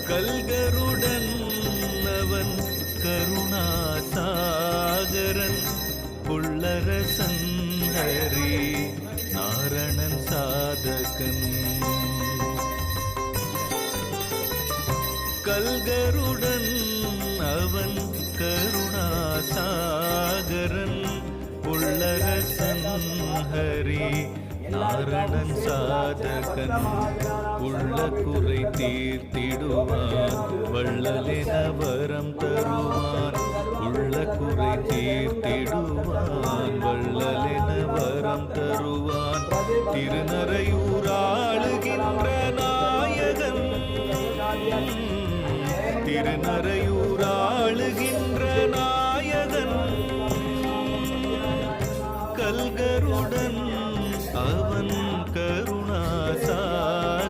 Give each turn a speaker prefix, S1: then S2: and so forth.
S1: கல்கருடன் அவன் கருணாசாகரன் புள்ளரசன் ஹரி நாரணன் சாதகன். கல்கருடன் அவன் கருணாசாகரன் புள்ளரசன் ஹரி நாரணன் சாதகன். உள்ள குறை தீர்த்திடுவான் வள்ளலென வரம் தருவான். உள்ள குறை தீர்த்திடுவான் வள்ளலென வரம் தருவான். திருநறையூரா